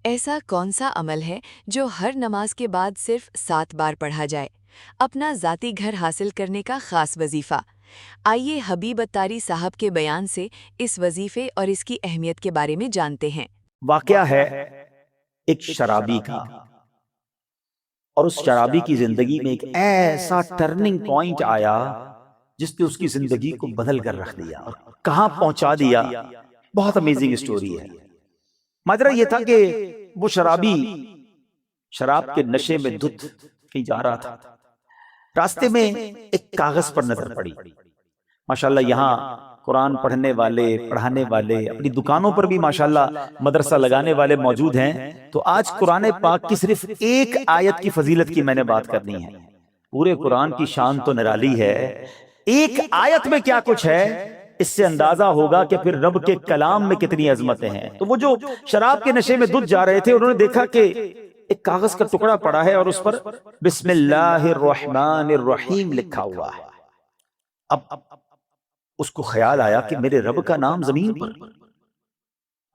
ایسا کون سا عمل ہے جو ہر نماز کے بعد صرف 7 بار پڑھا جائے؟ اپنا ذاتی گھر حاصل کرنے کا خاص وظیفہ۔ آئیے حبیب اتاری صاحب کے بیان سے اس وظیفے اور اس کی اہمیت کے بارے میں جانتے ہیں۔ واقعہ ہے ایک شرابی کا، اور اس شرابی کی زندگی میں ایک ایسا ٹرننگ پوائنٹ آیا جس نے اس کی زندگی کو بدل کر رکھ دیا اور کہاں پہنچا دیا۔ بہت امیزنگ اسٹوری ہے۔ ماجرا یہ تھا کہ وہ شرابی شراب کے نشے میں دھت کہیں جا رہا تھا، راستے میں ایک کاغذ پر نظر پڑی۔ ماشاءاللہ یہاں قرآن پڑھنے والے، پڑھانے والے، اپنی دکانوں پر بھی ماشاءاللہ مدرسہ لگانے والے موجود ہیں۔ تو آج قرآن پاک کی صرف ایک آیت کی فضیلت کی میں نے بات کرنی ہے۔ پورے قرآن کی شان تو نرالی ہے، ایک آیت میں کیا کچھ ہے اس سے اندازہ ہوگا کہ پھر رب کے کلام میں کتنی عظمتیں ہیں۔ تو وہ جو شراب کے نشے میں دھت جا رہے تھے، انہوں نے دیکھا کہ ایک کاغذ کا ٹکڑا پڑا ہے اور اس پر بسم اللہ الرحمن الرحیم لکھا ہوا ہے۔ اب اس کو خیال آیا کہ میرے رب کا نام زمین پر،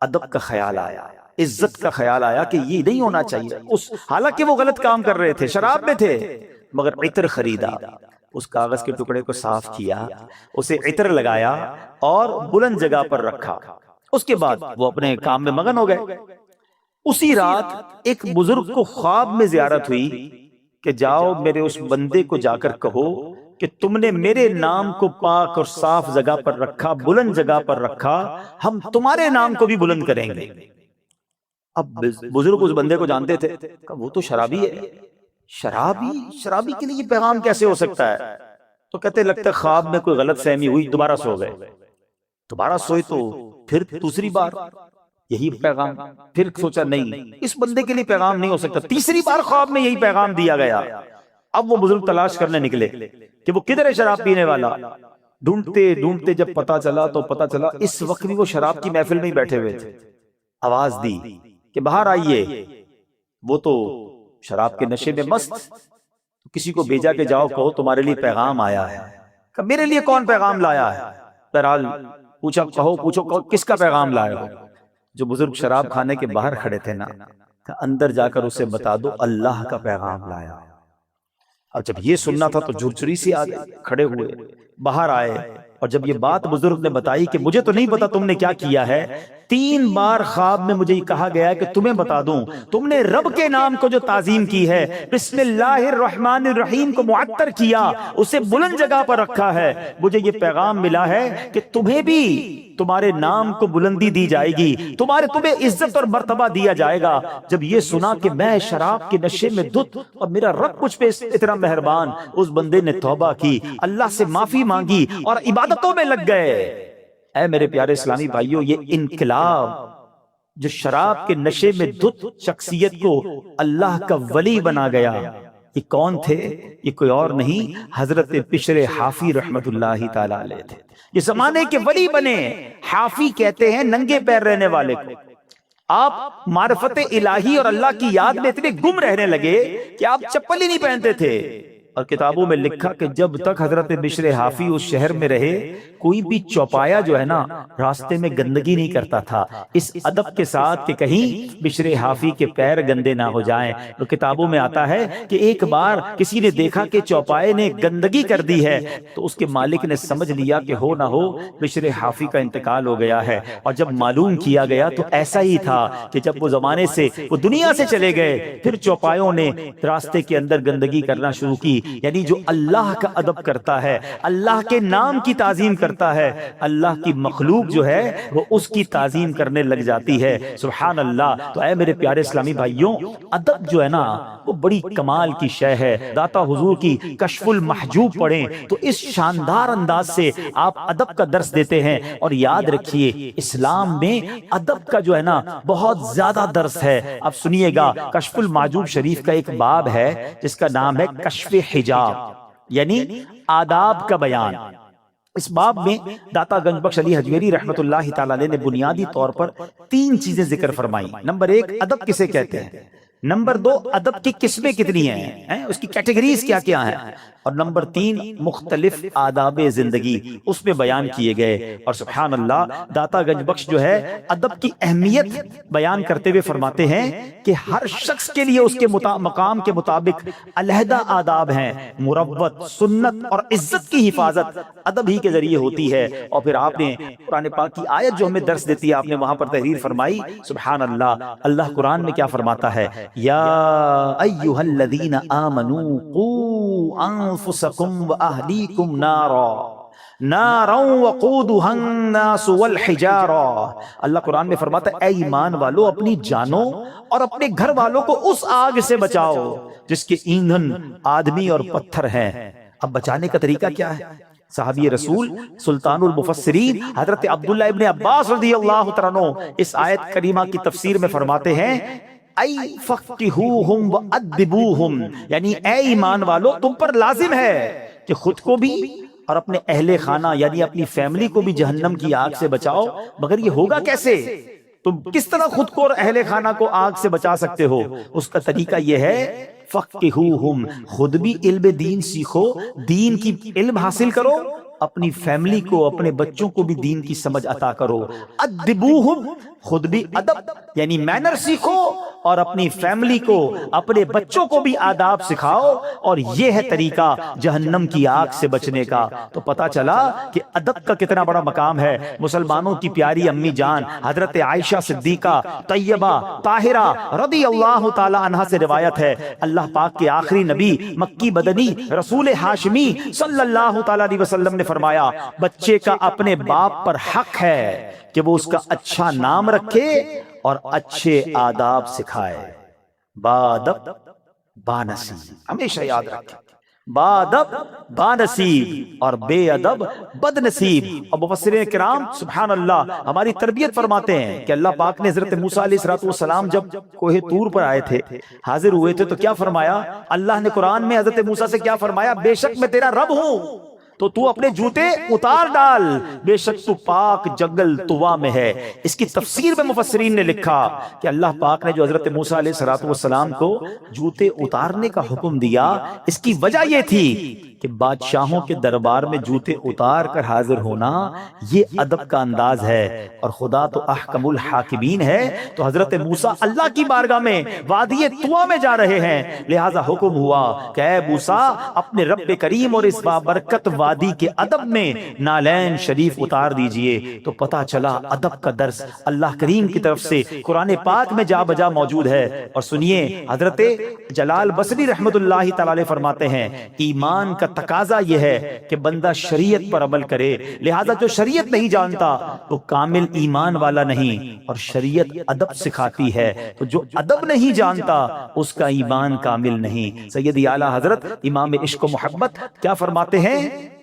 ادب کا خیال آیا، عزت کا خیال آیا کہ یہ نہیں ہونا چاہیے۔ حالانکہ وہ غلط کام کر رہے تھے، شراب میں تھے، مگر عطر خریدا، اس کاغذ کے ٹکڑے کو صاف کیا، اسے عطر لگایا اور بلند جگہ پر رکھا۔ اس کے بعد وہ اپنے کام میں مگن ہو گئے۔ اسی رات ایک بزرگ کو خواب میں زیارت ہوئی کہ جاؤ میرے اس بندے کو جا کر کہو کہ تم نے میرے نام کو پاک اور صاف جگہ پر رکھا، بلند جگہ پر رکھا، ہم تمہارے نام کو بھی بلند کریں گے۔ اب بزرگ اس بندے کو جانتے تھے کہ وہ تو شرابی ہے، شرابی کے لیے یہ پیغام کیسے ہو سکتا ہے؟ تو کہتے لگتا ہے خواب میں کوئی غلط فہمی ہوئی، دوبارہ سو گئے۔ دوبارہ سوئے تو پھر دوسری بار یہی پیغام، پھر سوچا نہیں اس بندے کے لیے پیغام نہیں ہو سکتا، تیسری بار خواب میں یہی پیغام دیا گیا۔ اب وہ بزرگ تلاش کرنے نکلے کہ وہ کدھر ہے شراب پینے والا۔ ڈھونڈتے ڈھونڈتے جب پتا چلا تو پتا چلا اس وقت بھی وہ شراب کی محفل میں ہی بیٹھے ہوئے تھے۔ آواز دی کہ باہر آئیے، وہ تو شراب کے نشے میں مست، کسی کو بھیجا کہ جاؤ کہو تمہارے لیے پیغام آیا ہے۔ کہ میرے لیے کون پیغام لایا ہے؟ بہرحال پوچھو کس کا پیغام لایا ہو؟ جو بزرگ شراب کھانے کے باہر کھڑے تھے نا، کہ اندر جا کر اسے بتا دو اللہ کا پیغام لایا۔ اب جب یہ سننا تھا تو جھرجھری سے آ گئے، کھڑے ہوئے باہر آئے، اور جب یہ بات بزرگ نے بتائی کہ مجھے تو نہیں پتا تم نے کیا کیا ہے، 3 بار خواب میں مجھے یہ کہا گیا ہے کہ تمہیں بتا دوں تم نے رب کے نام کو جو تعظیم کی ہے، بسم اللہ الرحمن الرحیم کو معطر کیا، اسے بلند جگہ پر رکھا ہے، مجھے یہ پیغام ملا ہے کہ تمہیں بھی تمہارے نام کو بلندی دی جائے گی، تمہیں عزت اور مرتبہ دیا جائے گا۔ جب یہ سنا کہ میں شراب کے نشے میں دھت اور میرا رب مجھ پہ اتنا مہربان، اس بندے نے توبہ کی، اللہ سے معافی مانگی اور عبادتوں میں لگ گئے۔ اے میرے پیارے اسلامی بھائیوں، یہ انقلاب جو شراب کے نشے میں دھت شخصیت کو اللہ کا ولی بنا گیا، یہ کون تھے؟ یہ کوئی اور نہیں، حضرت بشر حافی رحمت اللہ تعالی علیہ تھے۔ یہ زمانے کے ولی بنے۔ حافی کہتے ہیں ننگے پیر رہنے والے کو۔ آپ معرفت الہی اور اللہ کی یاد میں اتنے گم رہنے لگے کہ آپ چپل ہی نہیں پہنتے تھے۔ اور کتابوں میں لکھا کہ جب تک حضرت بشر حافی اس شہر میں رہے، کوئی بھی چوپایا جو ہے نا راستے میں گندگی نہیں کرتا تھا، اس ادب کے ساتھ کہ کہیں بشر حافی کے پیر گندے نہ ہو جائیں۔ تو کتابوں میں آتا ہے کہ ایک بار کسی نے دیکھا کہ چوپائے نے گندگی کر دی ہے، تو اس کے مالک نے سمجھ لیا کہ ہو نہ ہو بشر حافی کا انتقال ہو گیا ہے۔ اور جب معلوم کیا گیا تو ایسا ہی تھا کہ جب وہ زمانے سے وہ دنیا سے چلے گئے، پھر چوپایوں نے راستے کے اندر گندگی کرنا شروع کی۔ یعنی جو اللہ کا ادب کرتا ہے، اللہ کے نام کی تعظیم کرتا ہے، اللہ کی مخلوق جو ہے وہ اس کی تعظیم کرنے لگ جاتی ہے۔ سبحان اللہ۔ تو اے میرے پیارے اسلامی بھائیوں، ادب جو ہے نا وہ بڑی کمال کی شے ہے۔ داتا حضور کی کشف المحجوب پڑھیں تو اس شاندار انداز سے آپ ادب کا درس دیتے ہیں۔ اور یاد رکھیے اسلام میں ادب کا جو ہے نا بہت زیادہ درس ہے۔ اب سنیے گا، کشف المحجوب شریف کا ایک باب ہے جس کا نام ہے کشف حجاب، یعنی آداب کا بیان۔ اس باب میں داتا گنج بخش علی حجویری رحمت اللہ تعالی علیہ نے بنیادی طور پر 3 چیزیں ذکر فرمائی۔ نمبر 1 ادب کسے کہتے ہیں، نمبر 2 ادب کی قسمیں کتنی ہیں، اس کی کیٹیگریز کیا کیا ہیں، اور نمبر 3 مختلف آداب زندگی اس میں بیان کیے گئے. اور سبحان اللہ داتا گنج بخش جو ہے ادب کی اہمیت بیان کرتے ہوئے فرماتے ہیں کہ ہر شخص کے لیے اس کے مقام کے مطابق علیحدہ آداب ہیں. مروت، سنت اور عزت کی حفاظت ادب ہی کے ذریعے ہوتی ہے. اور پھر آپ نے قرآن پاک کی آیت جو ہمیں درس دیتی ہے آپ نے وہاں پر تحریر فرمائی. سبحان اللہ، اللہ قرآن میں کیا فرماتا ہے؟ یا ایھا الذین آمنوا قوا انفسکم واہلیکم نارا وقودها الناس والحجارہ. اللہ قرآن میں فرماتا ہے اے ایمان والو اپنی جانوں اور اپنے گھر والوں کو اس آگ سے بچاؤ جس کے ایندھن آدمی اور پتھر ہیں. اب بچانے کا طریقہ کیا ہے؟ صحابی رسول سلطان المفسرین حضرت عبداللہ ابن عباس رضی اللہ تعالیٰ عنہ اس آیت کریمہ کی تفسیر میں فرماتے ہیں ای فقہوہم وادبوہم، یعنی اے ایمان والو تم پر لازم ہے کہ خود کو بھی اور اپنے اہل خانہ یعنی اپنی فیملی کو بھی جہنم کی آگ سے بچاؤ. مگر یہ ہوگا کیسے؟ تم کس طرح خود کو اور اہل خانہ کو آگ سے بچا سکتے ہو؟ اس کا طریقہ یہ ہے فقہوہم، خود بھی علم دین سیکھو، دین کی علم حاصل کرو، اپنی فیملی کو اپنے بچوں کو بھی دین کی سمجھ عطا کرو. ادبوہم، خود بھی ادب یعنی مینر سیکھو اور اپنی فیملی کو اپنے بچوں کو بھی آداب سکھاؤ. اور یہ ہے طریقہ جہنم کی آگ سے بچنے کا. تو پتا چلا کہ ادب کا کتنا بڑا مقام ہے. مسلمانوں کی پیاری امی جان حضرت عائشہ صدیقہ طیبہ طاہرہ رضی اللہ تعالی عنہا سے روایت ہے اللہ پاک کے آخری نبی مکی مدنی رسول ہاشمی صلی اللہ تعالی علیہ وسلم نے فرمایا بچے کا اپنے باپ پر حق ہے کہ وہ اس کا اچھا نام رکھے اور اچھے آداب سکھائے. بادب بانصیب، ہمیشہ یاد رکھیں، بادب بانصیب اور بے ادب بد نصیب. اور مفسرین کرام سبحان اللہ ہماری تربیت فرماتے ہیں کہ اللہ پاک نے حضرت موسیٰ علیہ السلام جب کوہ طور پر آئے تھے، حاضر ہوئے تھے، تو کیا فرمایا؟ اللہ نے قرآن میں حضرت موسیٰ سے کیا فرمایا؟ بے شک میں تیرا رب ہوں تو تو اپنے جوتے اتار ڈال، بے شک تو پاک جنگل طوا میں ہے. اس کی تفسیر میں مفسرین نے لکھا کہ اللہ پاک نے جو حضرت موسیٰ علیہ السلام کو جوتے اتارنے کا حکم دیا، اس کی وجہ یہ تھی کہ بادشاہوں کے دربار میں جوتے اتار کر حاضر ہونا یہ ادب کا انداز ہے. اور خدا تو احکم الحاکمین ہے. تو حضرت موسیٰ اللہ کی بارگاہ میں وادی طوا میں جا رہے ہیں، لہذا حکم ہوا کہ اے موسیٰ اپنے رب کریم اور اس بابرکت وادی کے ادب میں نالین شریف اتار دیجئے. تو پتا چلا ادب کا درس اللہ کریم کی طرف سے قرآن پاک میں جا بجا موجود ہے. اور سنیے حضرت جلال بصری رحمت اللہ تعالی فرماتے ہیں ایمان کا تقاضا یہ ہے کہ بندہ شریعت پر عمل کرے، لہذا جو شریعت نہیں جانتا وہ کامل ایمان والا نہیں. اور شریعت ادب سکھاتی ہے، تو جو ادب نہیں جانتا اس کا ایمان کامل نہیں. سیدی اعلیٰ حضرت امام عشق و محبت کیا فرماتے ہیں؟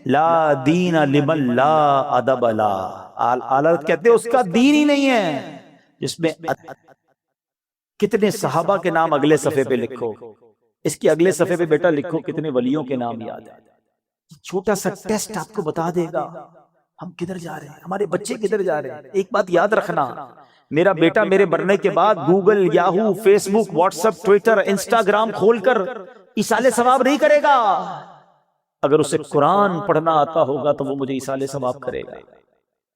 لا دین لمن لا ادب لا. اعلیٰ کہتے ہیں اس کا دین ہی نہیں ہے جس میں کتنے صحابہ کے نام اگلے صفحے پہ لکھو، اس کے اگلے صفحے پہ بیٹا لکھو کتنے ولیوں کے نام یاد ہیں. چھوٹا سا ٹیسٹ آپ کو بتا دے گا ہم کدھر جا رہے ہیں، ہمارے بچے کدھر جا رہے ہیں. ایک بات یاد رکھنا، میرا بیٹا میرے مرنے کے بعد گوگل، یاہو، فیس بک، واٹس ایپ، ٹویٹر، انسٹاگرام کھول کر ایصال ثواب نہیں کرے گا. اگر اسے قرآن پڑھنا آتا ہوگا تو وہ مجھے ایصال ثواب کرے گا.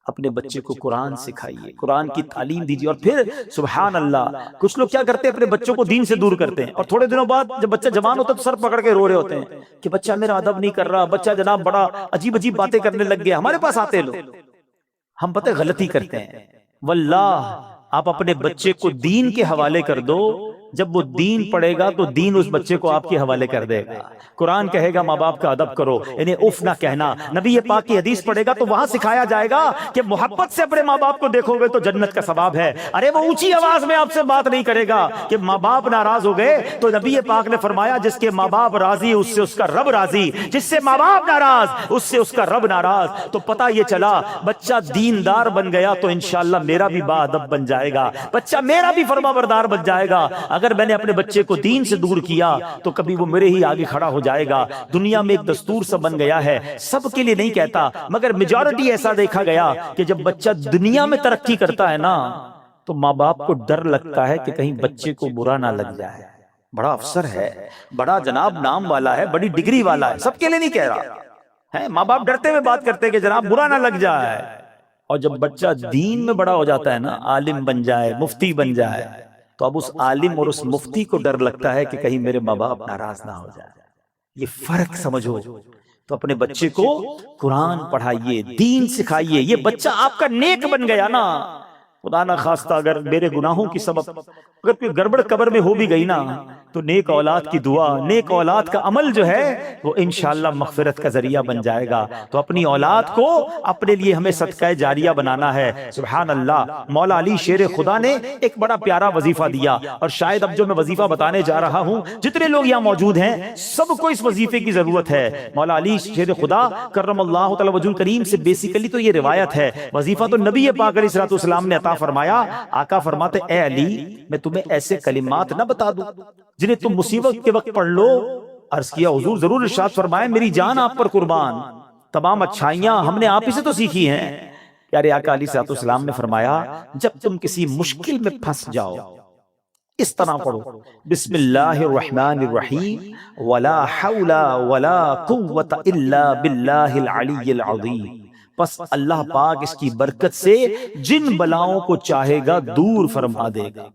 اپنے بچے کو قرآن سکھائیے، قرآن کی تعلیم دیجیے. اور پھر سبحان اللہ کچھ لوگ کیا کرتے ہیں اپنے بچوں کو دین سے دور کرتے ہیں، اور تھوڑے دنوں بعد جب بچہ جوان ہوتا ہے تو سر پکڑ کے رو رہے ہوتے ہیں کہ بچہ میرا ادب نہیں کر رہا، بچہ جناب بڑا عجیب عجیب باتیں کرنے لگ گیا. ہمارے پاس آتے لوگ، ہم پتہ غلطی کرتے ہیں. واللہ آپ اپنے بچے کو دین کے حوالے کر دو، جب وہ دین پڑھے گا تو دین اس بچے کو آپ کے حوالے کر دے گا. قرآن کہے گا ماں باپ کا ادب کرو، انہیں اف نہ کہنا. نبی پاک کی حدیث پڑھے گا تو وہاں سکھایا جائے گا کہ محبت سے اپنے ماں باپ کو دیکھو گے تو جنت کا ثواب ہے. ارے وہ اونچی آواز میں آپ سے بات نہیں کرے گا کہ ماں باپ ناراض ہو گئے، تو نبی پاک نے فرمایا جس کے ماں باپ راضی اس سے اس کا رب راضی، جس سے ماں باپ ناراض اس سے اس کا رب ناراض. تو پتہ یہ چلا بچہ دیندار بن گیا تو انشاءاللہ میرا بھی با ادب بن جائے گا، بچہ میرا بھی فرما بردار بن جائے گا. اگر میں نے اپنے بچے کو دین سے دور کیا تو کبھی وہ میرے ہی آگے کھڑا ہو جائے گا. دنیا میں ایک دستور سا بن گیا ہے، سب کے لیے نہیں کہتا مگر میجورٹی ایسا دیکھا گیا کہ جب بچہ دنیا میں ترقی کرتا ہے نا تو ماں باپ کو ڈر لگتا ہے کہ کہیں بچے کو برا نہ لگ جائے. بڑا افسر ہے، بڑا جناب نام والا ہے، بڑی ڈگری والا ہے، سب کے لیے نہیں کہہ رہا ہے۔ ماں باپ ڈرتے ہوئے بات کرتے کہ جناب برا نہ لگ جائے، اور جب بچہ دین میں بڑا ہو جاتا ہے نا، عالم بن جائے، مفتی بن جائے، تو اب اس عالم اور اس مفتی کو ڈر لگتا ہے کہ کہیں میرے ماں باپ ناراض نہ ہو جائے۔ یہ فرق سمجھو۔ تو اپنے بچے کو قرآن پڑھائیے، دین سکھائیے، یہ بچہ آپ کا نیک بن گیا نا، خدا نہ خواستہ اگر میرے گناہوں کی سبب اگر کوئی گڑبڑ قبر میں ہو بھی گئی نا، تو نیک اولاد کی دعا، نیک اولاد کا عمل جو ہے وہ انشاءاللہ مغفرت کا ذریعہ بن جائے گا۔ تو اپنی اولاد کو اپنے لیے ہمیں صدقہ جاریہ بنانا ہے۔ سبحان اللہ، مولا علی شیر خدا نے ایک بڑا پیارا وظیفہ دیا، اور شاید اب جو میں وظیفہ بتانے جا رہا ہوں، جتنے لوگ یہاں موجود ہیں سب کو اس وظیفے کی ضرورت ہے۔ مولا علی شیر خدا کرم اللہ تعالی وجہ کریم سے بیسیکلی تو یہ روایت ہے، وظیفہ تو نبی پاک علیہ الصلوۃ والسلام نے عطا فرمایا۔ آقا فرماتے اے علی، میں تمہیں ایسے کلمات نہ بتا دوں جنہیں تم مصیبت کے وقت پڑھ لو؟ عرض کیا حضور ضرور، ارشاد فرمائے میری جان آپ پر قربان، تمام اچھائیاں ہم نے آپ ہی سے تو سیکھی ہیں۔ پیارے آقا علیہ الصلوۃ والسلام نے فرمایا جب تم کسی مشکل میں پھنس جاؤ اس طرح پڑھو، بسم اللہ الرحمن الرحیم ولا حول ولا قوت الا باللہ العلی العظیم، پس اللہ پاک اس کی برکت سے جن بلاؤں کو چاہے گا دور فرما دے گا۔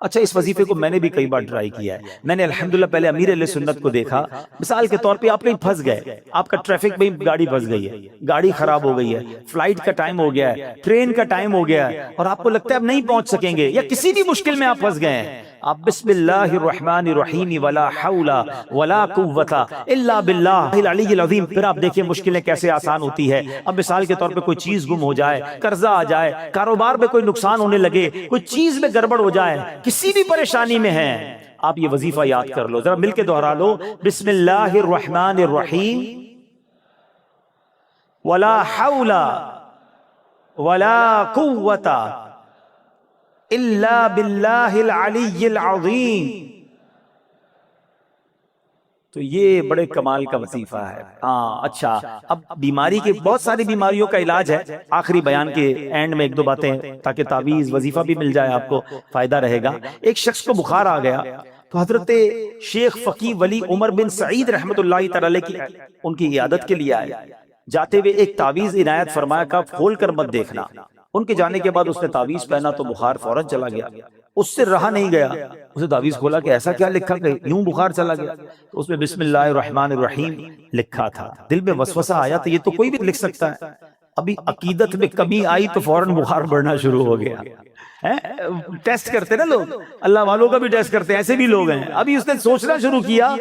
اچھا، اس وظیفے کو میں نے بھی کئی بار ٹرائی کیا ہے۔ میں نے الحمدللہ پہلے امیر اہل سنت کو دیکھا، مثال کے طور پہ آپ کہیں پھنس گئے، آپ کا ٹریفک میں گاڑی پھنس گئی ہے، گاڑی خراب ہو گئی ہے، فلائٹ کا ٹائم ہو گیا ہے، ٹرین کا ٹائم ہو گیا ہے، اور آپ کو لگتا ہے اب نہیں پہنچ سکیں گے، یا کسی بھی مشکل میں آپ پھنس گئے ہیں، آپ بسم اللہ الرحمن الرحیم ولا حول ولا قوت الا باللہ العلی العظیم، پھر آپ دیکھیں مشکلیں کیسے آسان ہوتی ہے۔ اب مثال کے طور پہ کوئی چیز گم ہو جائے، قرضہ آ جائے، کاروبار میں کوئی نقصان ہونے لگے، کوئی چیز میں گڑبڑ ہو جائے، کسی بھی پریشانی میں ہیں، آپ یہ وظیفہ یاد کر لو، ذرا مل کے دوہرا لو، بسم اللہ الرحمن الرحیم ولا حول ولا قوت الا باللہ العلی العظیم۔ تو یہ بڑے کمال کا وظیفہ ہے۔ اچھا، اب بیماری کے بہت ساری بیماریوں کا علاج ہے، آخری بیان کے اینڈ میں ایک دو باتیں تاکہ تعویذ وظیفہ بھی مل جائے، آپ کو فائدہ رہے گا۔ ایک شخص کو بخار آ گیا تو حضرت شیخ فقی ولی عمر بن سعید رحمۃ اللہ تعالی کی ان کی عیادت کے لیے آئے، جاتے ہوئے ایک تعویذ عنایت فرمایا کہ کھول کر مت دیکھنا۔ ان کے جانے کے بعد اس نے تعویذ پہنا تو بخار فوراً چلا گیا، اس سے رہا نہیں گیا، اسے تعویذ کھولا کہ ایسا کیا لکھا کہ یوں بخار چلا گیا، تو اس میں بسم اللہ الرحمن الرحیم لکھا تھا۔ دل میں وسوسہ آیا تو یہ تو کوئی بھی لکھ سکتا ہے، ابھی عقیدت میں کمی آئی تو فوراً بخار بڑھنا شروع ہو گیا۔ ٹیسٹ کرتے نا لوگ، اللہ والوں کا بھی ٹیسٹ کرتے ہیں، ایسے بھی لوگ ہیں۔ ابھی اس نے سوچنا شروع کیا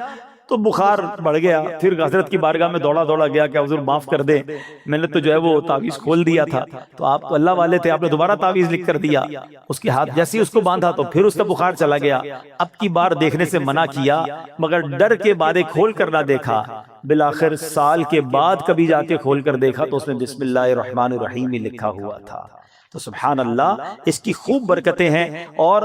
تو بخار بڑھ گیا، پھر حضرت کی بارگاہ میں دوڑا گیا کہ حضور معاف کر دیں، میں نے تو جو ہے وہ تعویذ کھول دیا تھا، تو آپ تو اللہ والے تھے، آپ نے دوبارہ تعویذ لکھ کر دیا۔ اس کے ہاتھ جیسے ہی اس کو باندھا تو پھر اس کا بخار چلا گیا۔ اب کی بار دیکھنے سے منع کیا، مگر ڈر کے بارے کھول کر نہ دیکھا، بالآخر سال کے بعد کبھی جا کے کھول کر دیکھا تو اس میں بسم اللہ الرحمن الرحیم ہی لکھا ہوا تھا۔ تو سبحان اللہ، اس کی خوب برکتیں ہیں۔ اور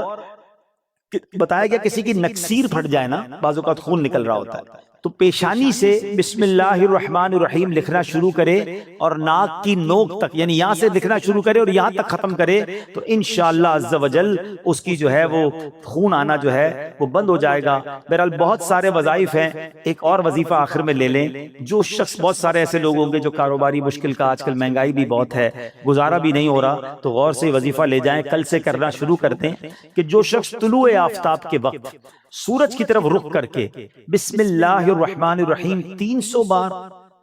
بتایا گیا کسی کی نکسیر پھٹ جائے نا، بعض اوقات خون نکل رہا ہوتا ہے، تو پیشانی سے بسم اللہ الرحمن الرحیم لکھنا شروع کرے اور ناک کی نوک تک، یعنی یہاں سے لکھنا شروع کرے اور یہاں تک ختم کرے، تو انشاءاللہ عز و جل اس کی جو ہے وہ خون آنا جو ہے وہ بند ہو جائے گا۔ بہرحال بہت سارے وظائف ہیں، ایک اور وظیفہ آخر میں لے لیں۔ جو شخص، بہت سارے ایسے لوگ ہوں گے جو کاروباری مشکل کا، آج کل مہنگائی بھی بہت ہے، گزارا بھی نہیں ہو رہا، تو غور سے وظیفہ لے جائیں، کل سے کرنا شروع کر دیں کہ جو شخص طلوع آفتاب کے وقت سورج کی طرف رخ کر کے بسم اللہ الرحمن الرحیم 300 بار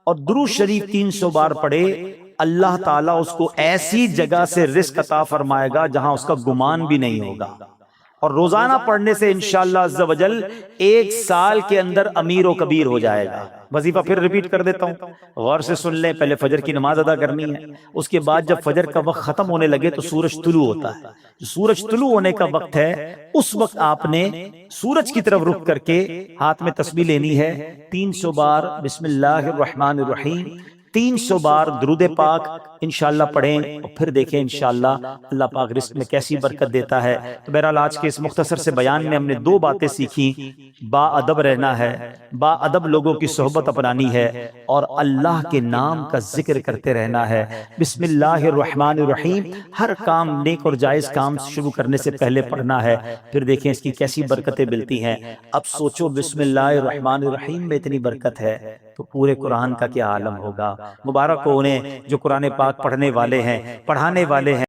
اور درود شریف 300 بار پڑھے، اللہ تعالیٰ اس کو ایسی جگہ سے رزق عطا فرمائے گا جہاں اس کا گمان بھی نہیں ہوگا، اور روزانہ پڑھنے سے انشاءاللہ عز و جل 1 سال کے اندر امیر و کبیر ہو جائے گا۔ وظیفہ پھر ریپیٹ کر دیتا ہوں، غور سے سن لیں۔ پہلے فجر کی نماز ادا کرنی ہے، اس کے بعد جب فجر کا وقت ختم ہونے لگے تو سورج طلوع ہوتا ہے، سورج طلوع ہونے کا وقت ہے، اس وقت آپ نے سورج کی طرف رخ کر کے ہاتھ میں تسبیح لینی ہے، 300 بار بسم اللہ الرحمن الرحیم، 300 بار درود پاک انشاءاللہ پڑھیں، اور پھر دیکھیں انشاءاللہ اللہ پاک رزق میں کیسی برکت دیتا ہے۔ تو بہرحال آج کے اس مختصر سے بیان میں ہم نے 2 باتیں سیکھی۔ با ادب رہنا ہے، با ادب لوگوں کی صحبت اپنانی ہے، اور اللہ کے نام کا ذکر کرتے رہنا ہے۔ بسم اللہ الرحمن الرحیم ہر کام نیک اور جائز کام شروع کرنے سے پہلے پڑھنا ہے، پھر دیکھیں اس کی کیسی برکتیں ملتی ہیں۔ اب سوچو بسم اللہ الرحمن الرحیم میں اتنی برکت ہے تو پورے قرآن کا کیا عالم ہوگا۔ مبارک ہو انہیں جو قرآن پاک پڑھنے والے ہیں، پڑھانے والے ہیں۔